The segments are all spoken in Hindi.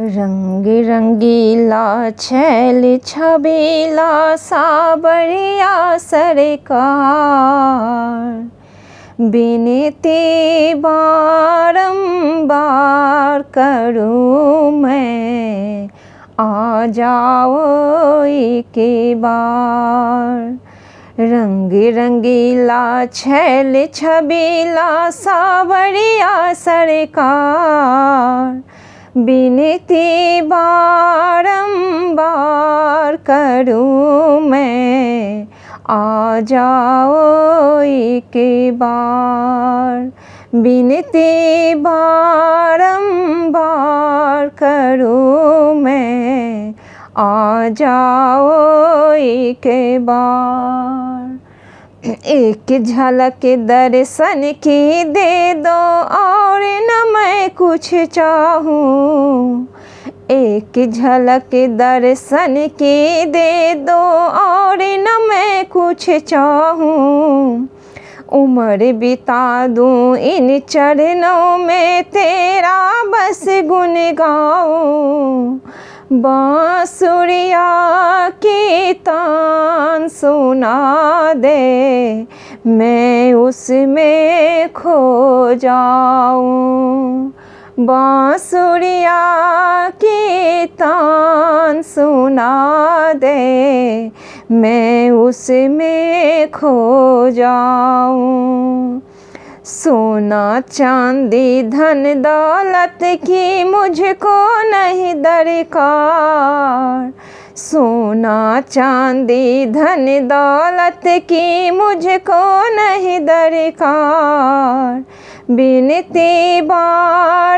रंग रंगीला छैल छबीला सावरिया सरकार, बिनती बारंबार करूँ मैं, आ जाओ एक बार। रंग रंगीला छैल छबीला सावरिया सरकार, बिनती बारंबार करूँ मैं, आ जाओ एक बार। बिनती बारंबार करूँ मैं, आ जाओ एक बार। एक झलक दर्शन की दे दो और न मैं कुछ चाहूँ, एक झलक दर्शन की दे दो और न मैं कुछ चाहूँ। उम्र बिता दूँ इन चरणों में, तेरा बस गुन गाऊँ। बांसुरिया की तान सुना दे, मैं उसमें खो जाऊँ। बांसुरिया की तान सुना दे, मैं उसमें खो जाऊँ। सोना चांदी धन दौलत की मुझको नहीं दरकार, सोना चांदी धन दौलत की मुझको नहीं दरकार। बिनती बारंबार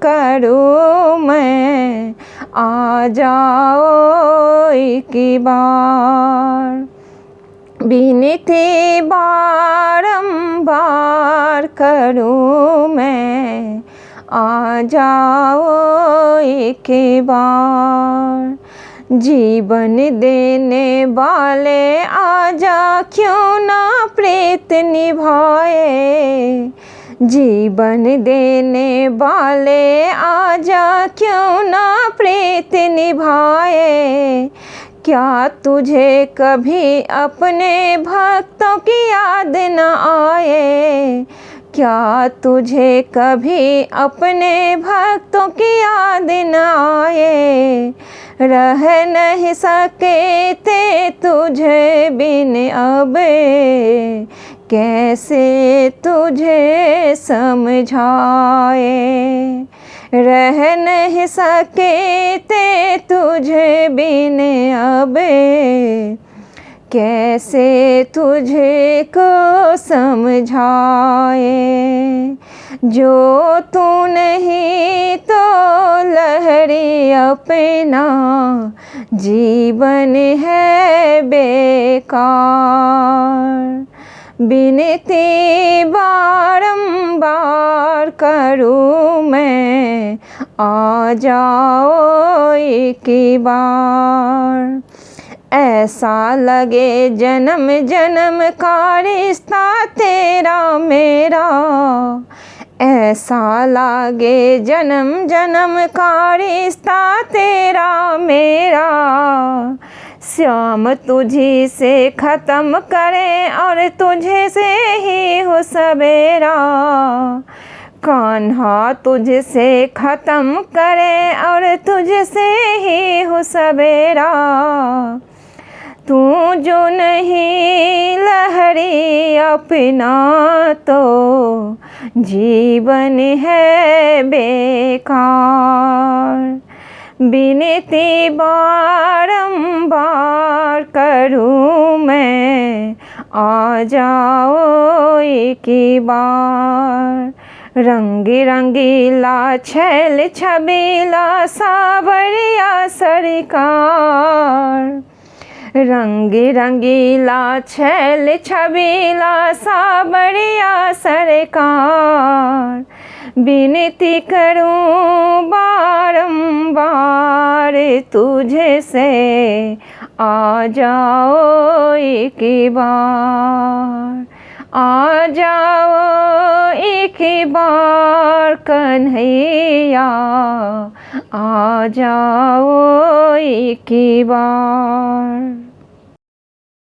करूँ मैं, आ जाओ एक बार। बिनती बारंबार करूँ मैं, आ जाओ एक बार। जीवन देने वाले आजा, क्यों ना प्रीत निभाए। जीवन देने वाले आजा, क्यों ना प्रीत निभाए। क्या तुझे कभी अपने भक्तों की याद न आए। क्या तुझे कभी अपने भक्तों की याद न आए। रह नहीं सके थे तुझे बिन अब, कैसे तुझे समझाए। रह नहीं सके थे तुझे बिन अब, कैसे तुझे को समझाए। जो तू नहीं तो लहरी अपना जीवन है बेकार। बिनती बारंबार करूँ मैं, आ जाओ एक बार। ऐसा लगे जन्म जन्म का रिश्ता तेरा मेरा, ऐसा लागे जन्म जन्म का रिश्ता तेरा मेरा। श्याम तुझी से ख़त्म करे और तुझे से ही हो सवेरा। कान्हा तुझसे ख़त्म करे और तुझसे ही हो सवेरा। तू जो नहीं लहरी अपना तो जीवन है बेकार। बिनती बारंबार करूँ मैं, आ जाओ एक बार। रंग रंगीला छैल छबीला सावरिया सरकार, रंग रंगीला छैल छबीला सावरिया सरकार। बिनती करूँ बारंबार तुझे से, आ जाओ एक बार। आ जाओ एक बार कन्हैया, आ जाओ एक बार।